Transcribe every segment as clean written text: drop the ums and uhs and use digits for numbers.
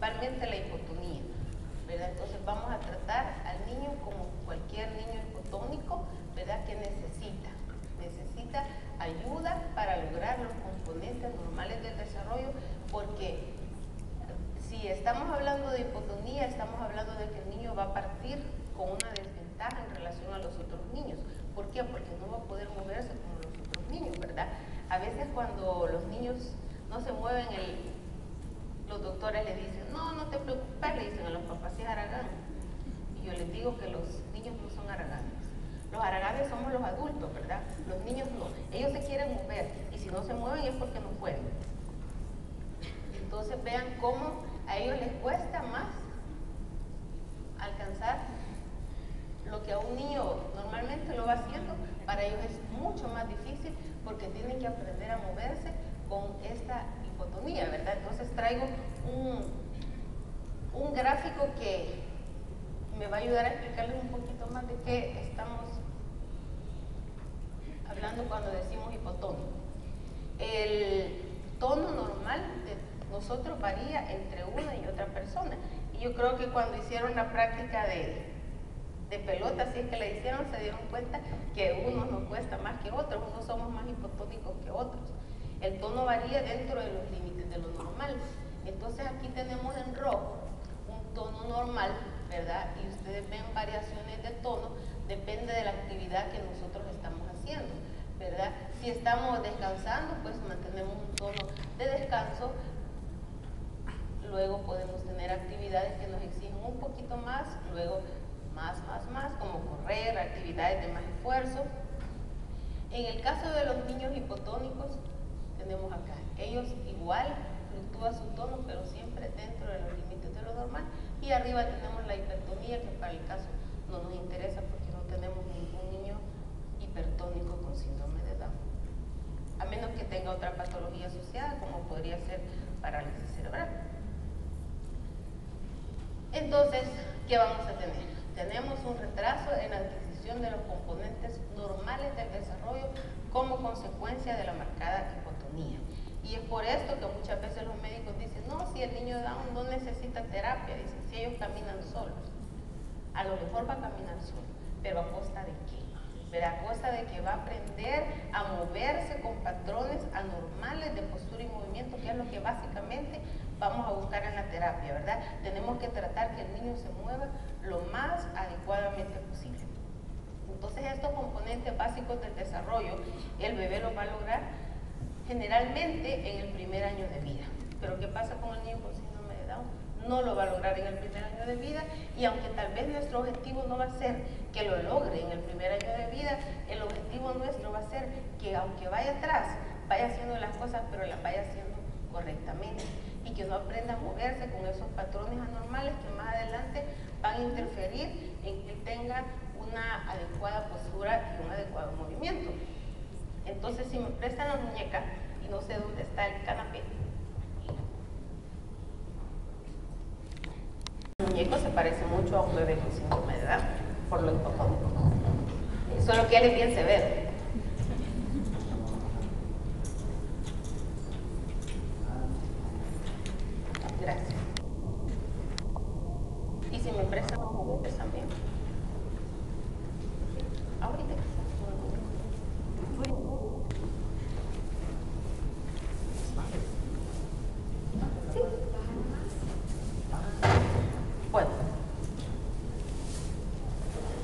principalmente la hipotonía, ¿verdad? Entonces vamos a tratar al niño como cualquier niño hipotónico, ¿verdad? Que necesita ayuda para lograr los componentes normales del desarrollo, porque si estamos hablando de hipotonía, estamos hablando de que el niño va a partir con una desventaja en relación a los otros niños. ¿Por qué? Porque no va a poder moverse como los otros niños, ¿verdad? A veces cuando los niños no se mueven, los doctores le dicen, no te preocupes, le dicen a los papás, si es Haragán. Y yo les digo que los niños no son haraganes. Los haraganes somos los adultos, ¿verdad? Los niños no. Ellos se quieren mover y si no se mueven es porque no pueden. Entonces vean cómo a ellos les cuesta más alcanzar lo que a un niño normalmente lo va haciendo. Para ellos es mucho más difícil porque tienen que aprender a moverse con esta hipotonía, ¿verdad? Entonces traigo un gráfico que me va a ayudar a explicarles un poquito más de qué estamos hablando cuando decimos hipotónico. El tono normal de nosotros varía entre una y otra persona. Y yo creo que cuando hicieron la práctica de pelota, si es que la hicieron, se dieron cuenta que unos nos cuesta más que otros, unos somos más hipotónicos que otros. El tono varía dentro de los límites de lo normal. Entonces aquí tenemos en rojo un tono normal, ¿verdad? Y ustedes ven variaciones de tono, depende de la actividad que nosotros estamos haciendo, ¿verdad? Si estamos descansando, pues mantenemos un tono de descanso. Luego podemos tener actividades que nos exigen un poquito más, luego más, como correr, actividades de más esfuerzo. En el caso de los niños hipotónicos, tenemos acá, ellos igual fluctúa su tono, pero siempre dentro de los límites de lo normal. Y arriba tenemos la hipertonía, que para el caso no nos interesa porque no tenemos ningún niño hipertónico con síndrome de Down, a menos que tenga otra patología asociada, como podría ser parálisis cerebral. Entonces, ¿qué vamos a tener? Tenemos un retraso en la adquisición de los componentes normales del desarrollo como consecuencia de la marcada hipotonía. Y es por esto que muchas veces los médicos dicen, no, si el niño Down no necesita terapia, dicen, si ellos caminan solos. A lo mejor va a caminar solo, pero ¿a costa de qué? Pero a costa de que va a aprender a moverse con patrones anormales de postura y movimiento, que es lo que básicamente vamos a buscar en la terapia, ¿verdad? Tenemos que tratar que el niño se mueva lo más adecuadamente posible. Entonces estos componentes básicos del desarrollo, el bebé los va a lograr generalmente en el primer año de vida. Pero ¿qué pasa con el niño con síndrome de Down? No lo va a lograr en el primer año de vida, y aunque tal vez nuestro objetivo no va a ser que lo logre en el primer año de vida, el objetivo nuestro va a ser que aunque vaya atrás, vaya haciendo las cosas, pero las vaya haciendo correctamente, y que no aprenda a moverse con esos patrones anormales que más adelante van a interferir en que tenga una adecuada postura y un adecuado movimiento. Entonces, si me prestan la muñeca y no sé dónde está el canapé, el muñeco se parece mucho a un bebé con síndrome de Down, por lo hipotónico. Solo que él bien severo. Gracias. Y si me prestan los juguetes también. Ahorita. Sí. Bueno.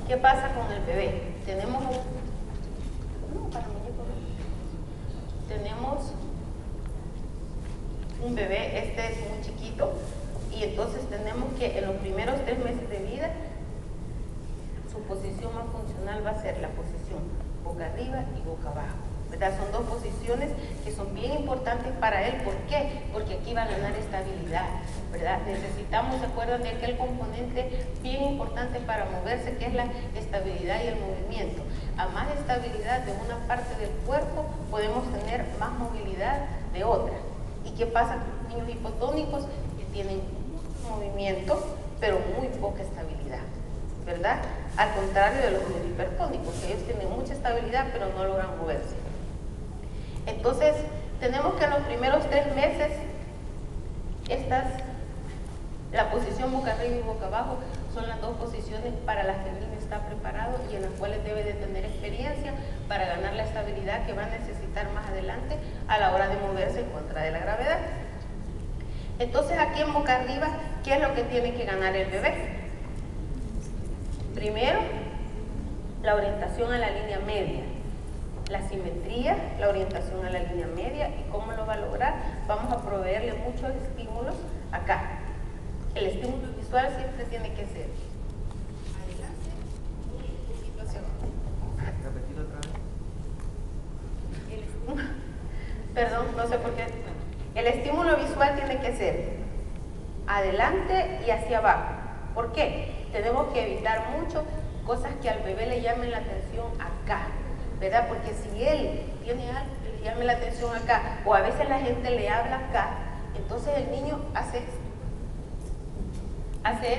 ¿Qué pasa con el bebé? Tenemos un bebé, este es muy chiquito, y entonces tenemos que en los primeros 3 meses de vida su posición más funcional va a ser la posición boca arriba y boca abajo, ¿verdad? Son dos posiciones que son bien importantes para él. ¿Por qué? Porque aquí va a ganar estabilidad, ¿verdad? Necesitamos, ¿se acuerdan de aquel componente bien importante para moverse, que es la estabilidad y el movimiento? A más estabilidad de una parte del cuerpo, podemos tener más movilidad de otra. ¿Y qué pasa con los niños hipotónicos? Que tienen mucho movimiento, pero muy poca estabilidad, ¿verdad? Al contrario de los niños hipertónicos, que ellos tienen mucha estabilidad, pero no logran moverse. Entonces, tenemos que en los primeros 3 meses, estas La posición boca arriba y boca abajo son las dos posiciones para las que el niño está preparado y en las cuales debe de tener experiencia para ganar la estabilidad que va a necesitar más adelante a la hora de moverse en contra de la gravedad. Entonces aquí en boca arriba, ¿qué es lo que tiene que ganar el bebé? Primero, la orientación a la línea media, la simetría, la orientación a la línea media. ¿Y cómo lo va a lograr? Vamos a proveerle muchos estímulos acá. El estímulo visual siempre tiene que ser adelante, un poquito hacia abajo. ¿Repetir otra vez? Perdón, no sé por qué. El estímulo visual tiene que ser adelante y hacia abajo. ¿Por qué? Tenemos que evitar mucho cosas que al bebé le llamen la atención acá, ¿verdad? Porque si él tiene algo que le llame la atención acá, o a veces la gente le habla acá, entonces el niño hace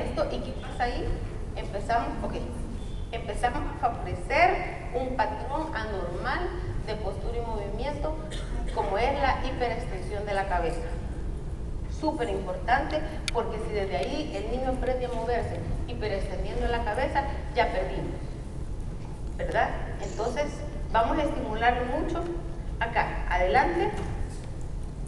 esto, ¿y qué pasa ahí? Empezamos a favorecer un patrón anormal de postura y movimiento, como es la hiperextensión de la cabeza. Súper importante, porque si desde ahí el niño aprende a moverse hiperextendiendo la cabeza, ya perdimos, ¿verdad? Entonces vamos a estimularlo mucho acá, adelante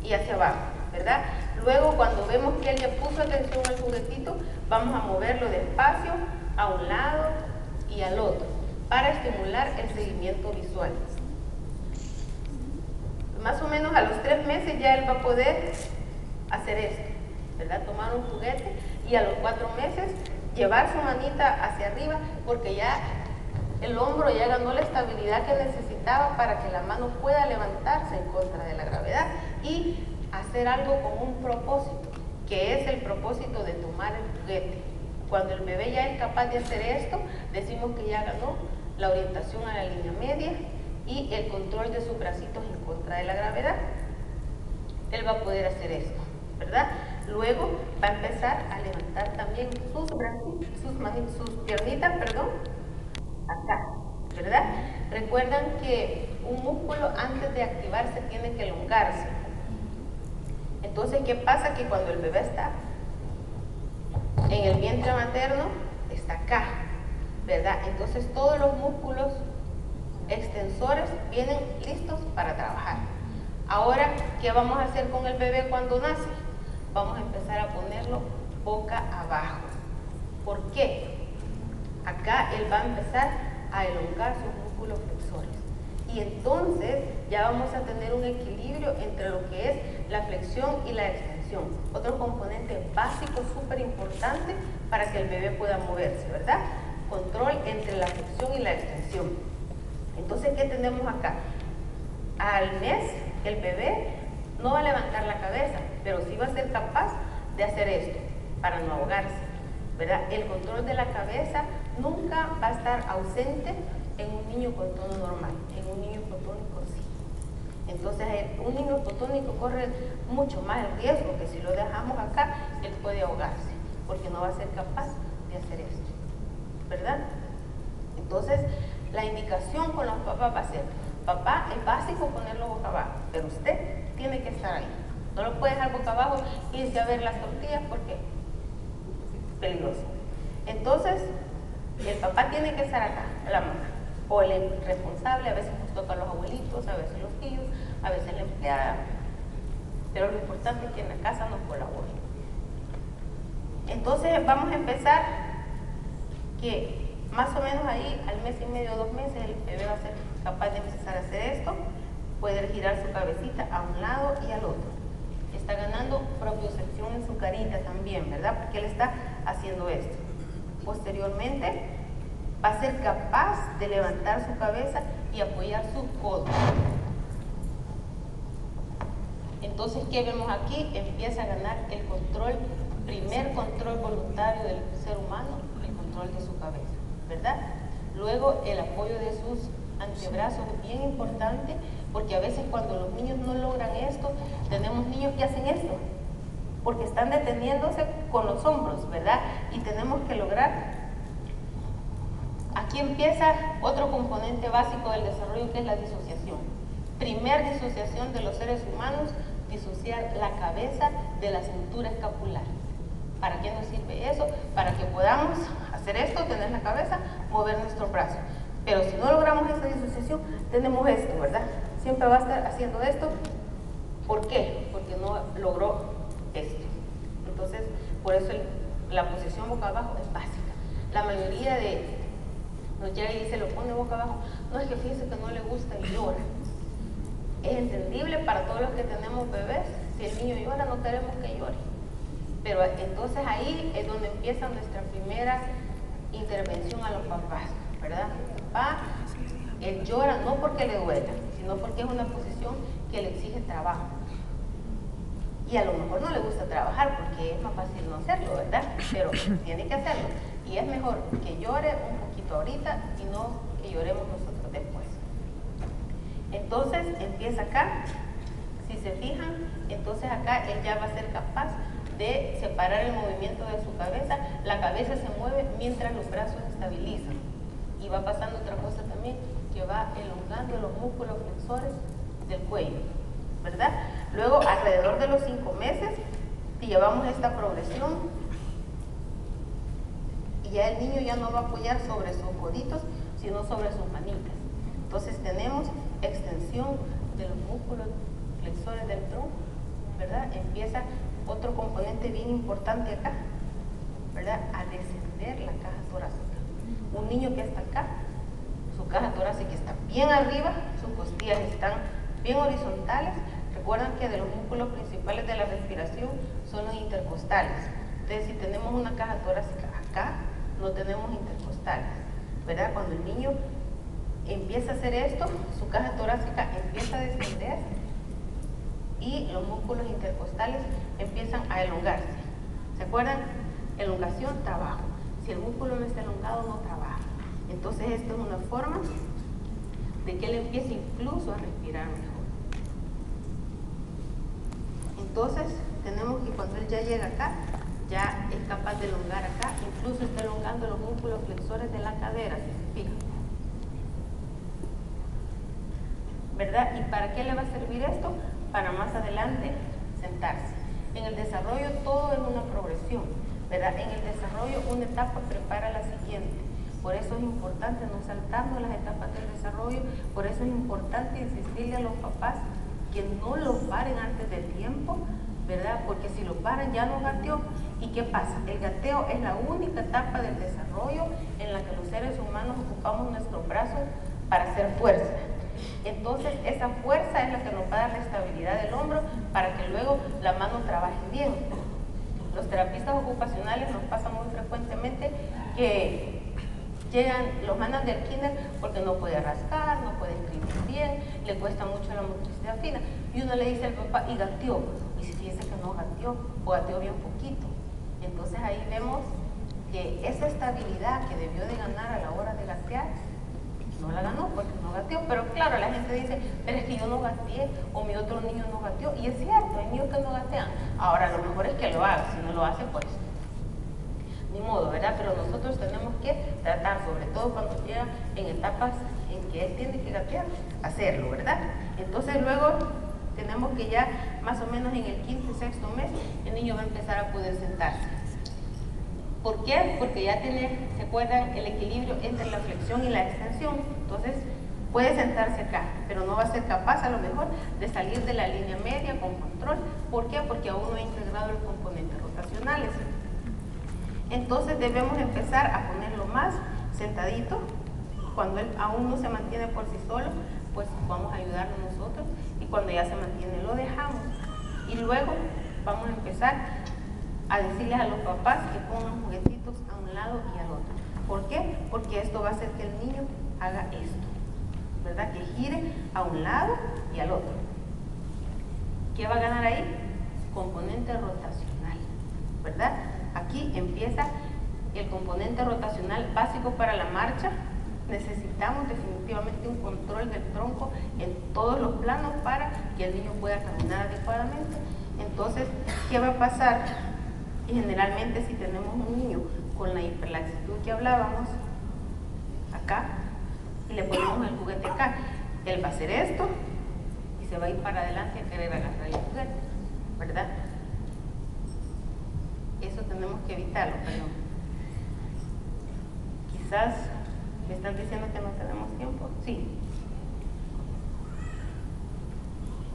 y hacia abajo, ¿verdad? Luego, cuando vemos que él ya puso atención al juguetito, vamos a moverlo despacio a un lado y al otro para estimular el seguimiento visual. Más o menos a los 3 meses ya él va a poder hacer esto, ¿verdad? Tomar un juguete y a los 4 meses llevar su manita hacia arriba, porque ya el hombro ya ganó la estabilidad que necesitaba para que la mano pueda levantarse en contra de la gravedad y hacer algo con un propósito, que es el propósito de tomar el juguete. Cuando el bebé ya es capaz de hacer esto, decimos que ya ganó la orientación a la línea media y el control de sus bracitos en contra de la gravedad. Él va a poder hacer esto, ¿verdad? Luego va a empezar a levantar también sus bracitos, sus piernitas, acá, ¿verdad? Recuerdan que un músculo antes de activarse tiene que elongarse. Entonces, ¿qué pasa? Que cuando el bebé está en el vientre materno, está acá, ¿verdad? Entonces todos los músculos extensores vienen listos para trabajar. Ahora, ¿qué vamos a hacer con el bebé cuando nace? Vamos a empezar a ponerlo boca abajo. ¿Por qué? Acá él va a empezar a elongar sus músculos flexores. Y entonces ya vamos a tener un equilibrio entre lo que es la flexión y la extensión. Otro componente básico súper importante para que el bebé pueda moverse, ¿verdad? Control entre la flexión y la extensión. Entonces, ¿qué tenemos acá? Al mes, el bebé no va a levantar la cabeza, pero sí va a ser capaz de hacer esto para no ahogarse, ¿verdad? El control de la cabeza nunca va a estar ausente en un niño con tono normal. En un niño hipotónico sí. Entonces, un niño hipotónico corre mucho más el riesgo que si lo dejamos acá, él puede ahogarse, porque no va a ser capaz de hacer esto, ¿verdad? Entonces, la indicación con los papás va a ser: papá, es básico ponerlo boca abajo, pero usted tiene que estar ahí. No lo puede dejar boca abajo y irse a ver las tortillas porque es peligroso. Entonces, el papá tiene que estar acá, la mamá, o el responsable. A veces nos toca a los abuelitos, a veces los tíos, a veces la empleada, pero lo importante es que en la casa nos colaboren. Entonces vamos a empezar que más o menos ahí al mes y medio, 2 meses, el bebé va a ser capaz de empezar a hacer esto, poder girar su cabecita a un lado y al otro. Está ganando propiocepción en su carita también, ¿verdad? Porque él está haciendo esto. Posteriormente va a ser capaz de levantar su cabeza y apoyar sus codos. Entonces, ¿qué vemos aquí? Empieza a ganar el control, primer control voluntario del ser humano, el control de su cabeza, ¿verdad? Luego, el apoyo de sus antebrazos es bien importante, porque a veces cuando los niños no logran esto, tenemos niños que hacen esto, porque están deteniéndose con los hombros, ¿verdad? Y tenemos que lograr. Aquí empieza otro componente básico del desarrollo, que es la disociación. Primer disociación de los seres humanos: disociar la cabeza de la cintura escapular. ¿Para qué nos sirve eso? Para que podamos hacer esto, tener la cabeza, mover nuestro brazo. Pero si no logramos esa disociación, tenemos esto, ¿verdad? Siempre va a estar haciendo esto. ¿Por qué? Porque no logró esto. Entonces, por eso la posición boca abajo es básica. La mayoría nos llega y dice, lo pone boca abajo. No, es que fíjese que no le gusta y llora. Es entendible para todos los que tenemos bebés. Si el niño llora, no queremos que llore. Pero entonces ahí es donde empieza nuestra primera intervención a los papás, ¿verdad? El papá, él llora no porque le duela, sino porque es una posición que le exige trabajo. Y a lo mejor no le gusta trabajar porque es más fácil no hacerlo, ¿verdad? Pero tiene que hacerlo. Y es mejor que llore un poquito ahorita y no que lloremos nosotros después. Entonces empieza acá. Si se fijan, entonces acá él ya va a ser capaz de separar el movimiento de su cabeza. La cabeza se mueve mientras los brazos se estabilizan. Y va pasando otra cosa también, que va elongando los músculos flexores del cuello, ¿verdad? Luego, alrededor de los 5 meses, si llevamos esta progresión, y ya el niño ya no va a apoyar sobre sus coditos, sino sobre sus manitas. Entonces tenemos extensión de los músculos flexores del tronco, ¿verdad? Empieza otro componente bien importante acá, ¿verdad? A descender la caja torácica. Un niño que está acá, su caja torácica está bien arriba, sus costillas están bien horizontales. Recuerdan que de los músculos principales de la respiración son los intercostales. Entonces, si tenemos una caja torácica acá, no tenemos intercostales, ¿verdad? Cuando el niño empieza a hacer esto, su caja torácica empieza a descender y los músculos intercostales empiezan a elongarse. ¿Se acuerdan? Elongación, trabajo. Si el músculo no está elongado, no trabaja. Entonces, esta es una forma de que él empiece incluso a respirar mejor. Entonces, tenemos que cuando él ya llega acá, ya es capaz de elongar acá, incluso está elongando los músculos flexores de la cadera, si se fijan. ¿Verdad? ¿Y para qué le va a servir esto? Para más adelante sentarse. En el desarrollo todo es una progresión, ¿verdad? En el desarrollo una etapa prepara la siguiente. Por eso es importante no saltarnos las etapas del desarrollo, por eso es importante insistirle a los papás que no lo paren antes del tiempo, ¿verdad? Porque si lo paran ya no gateó. ¿Y qué pasa? El gateo es la única etapa del desarrollo en la que los seres humanos ocupamos nuestros brazos para hacer fuerza. Entonces esa fuerza es la que nos va a dar la estabilidad del hombro para que luego la mano trabaje bien. Los terapistas ocupacionales nos pasa muy frecuentemente que llegan, los mandan del kinder porque no puede rascar, no puede escribir bien, le cuesta mucho la motricidad fina. Y uno le dice al papá, y gateó. Y si dice que no gateó, o gateó bien poquito. Entonces ahí vemos que esa estabilidad que debió de ganar a la hora de gatear, no la ganó porque no gateó. Pero claro, la gente dice, pero es que yo no gateé, o mi otro niño no gateó. Y es cierto, hay niños que no gatean. Ahora, lo mejor es que lo haga. Si no lo hace, pues ni modo, ¿verdad? Pero nosotros tenemos que tratar, sobre todo cuando llega en etapas en que él tiene que gatear, hacerlo, ¿verdad? Entonces luego tenemos que ya más o menos en el 5º, 6º mes el niño va a empezar a poder sentarse. ¿Por qué? Porque ya tiene, ¿se acuerdan? El equilibrio entre la flexión y la extensión. Entonces puede sentarse acá, pero no va a ser capaz a lo mejor de salir de la línea media con control. ¿Por qué? Porque aún no ha integrado los componentes rotacionales. Entonces debemos empezar a ponerlo más sentadito. Cuando él aún no se mantiene por sí solo, pues vamos a ayudarlo nosotros, y cuando ya se mantiene lo dejamos. Y luego vamos a empezar a decirles a los papás que pongan juguetitos a un lado y al otro. ¿Por qué? Porque esto va a hacer que el niño haga esto, ¿verdad? Que gire a un lado y al otro. ¿Qué va a ganar ahí? Componente rotacional, ¿verdad? Aquí empieza el componente rotacional básico para la marcha. Necesitamos definitivamente un control del tronco en todos los planos para que el niño pueda caminar adecuadamente. Entonces, ¿qué va a pasar? Y generalmente si tenemos un niño con la hiperlaxitud que hablábamos, acá, y le ponemos el juguete acá, él va a hacer esto y se va a ir para adelante a querer agarrar el juguete, ¿verdad? Eso tenemos que evitarlo, pero quizás me están diciendo que no tenemos tiempo. Sí.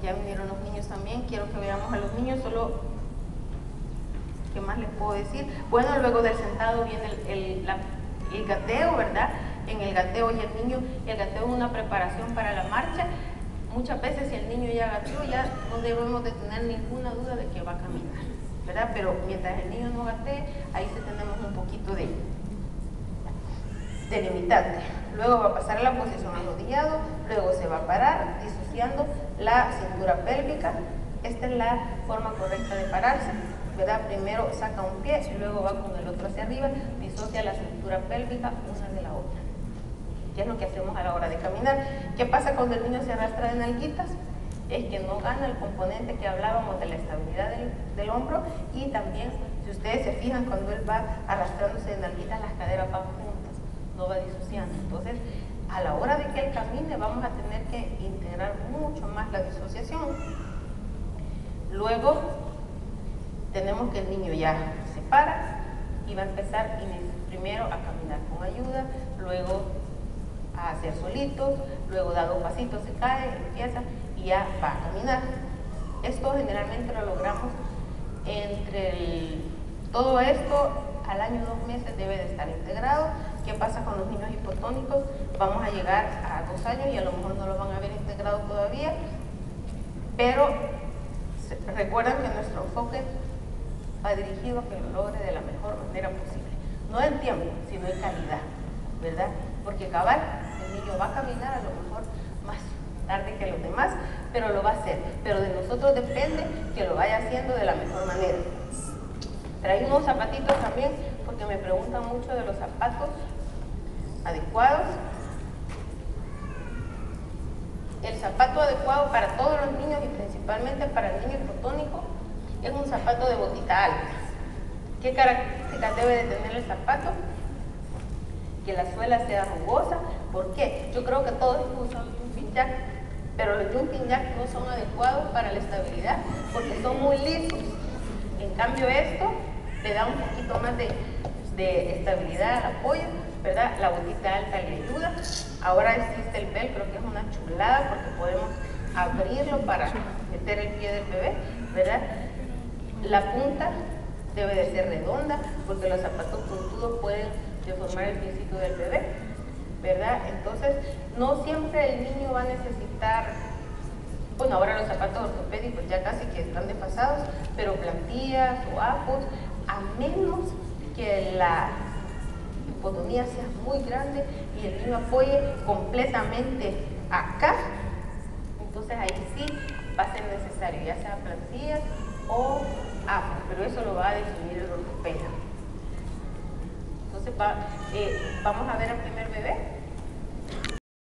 Ya vinieron los niños también, quiero que veamos a los niños, solo, ¿qué más les puedo decir? Bueno, luego del sentado viene el gateo, ¿verdad? En el gateo y el gateo es una preparación para la marcha. Muchas veces si el niño ya gateó, ya no debemos de tener ninguna duda de que va a caminar, ¿verdad? Pero mientras el niño no gatee, ahí sí tenemos un poquito de limitante. Luego va a pasar a la posición arrodillado, luego se va a parar disociando la cintura pélvica. Esta es la forma correcta de pararse, ¿verdad? Primero saca un pie y luego va con el otro hacia arriba, disocia la cintura pélvica una de la otra. ¿Qué es lo que hacemos a la hora de caminar? ¿Qué pasa cuando el niño se arrastra de nalguitas? Es que no gana el componente que hablábamos de la estabilidad del hombro, y también, si ustedes se fijan, cuando él va arrastrándose de nalguitas, las caderas van juntas, no va disociando. Entonces, a la hora de que él camine, vamos a tener que integrar mucho más la disociación. Luego, tenemos que el niño ya se para y va a empezar primero a caminar con ayuda, luego a hacer solitos, luego da 2 pasitos, se cae, empieza y ya va a caminar. Esto generalmente lo logramos todo esto al año 2 meses debe de estar integrado. ¿Qué pasa con los niños hipotónicos? Vamos a llegar a 2 años y a lo mejor no lo van a ver integrado todavía, pero recuerden que nuestro enfoque va dirigido a que lo logre de la mejor manera posible, no en tiempo, sino en calidad, ¿verdad? Porque cabal, el niño va a caminar a lo mejor más tarde que los demás, pero lo va a hacer. Pero de nosotros depende que lo vaya haciendo de la mejor manera. Traí unos zapatitos también, porque me preguntan mucho de los zapatos adecuados. El zapato adecuado para todos los niños y principalmente para el niño hipotónico es un zapato de botita alta. ¿Qué características debe de tener el zapato? Que la suela sea rugosa. ¿Por qué? Yo creo que todos usan jumping jack, pero los jumping jack no son adecuados para la estabilidad porque son muy lisos. En cambio esto le da un poquito más de estabilidad al apoyo, ¿verdad? La botita alta le ayuda. Ahora existe el velcro, que es una chulada porque podemos abrirlo para meter el pie del bebé, ¿verdad? La punta debe de ser redonda porque los zapatos puntudos pueden deformar el piecito del bebé, ¿verdad? Entonces, no siempre el niño va a necesitar, bueno, ahora los zapatos ortopédicos ya casi que están desfasados, pero plantillas o ajos, a menos que la hipotonía sea muy grande y el niño apoye completamente acá, entonces ahí sí va a ser necesario, ya sea plantillas o ajos, pero eso lo va a definir el ortopeda. Entonces vamos a ver al primer bebé.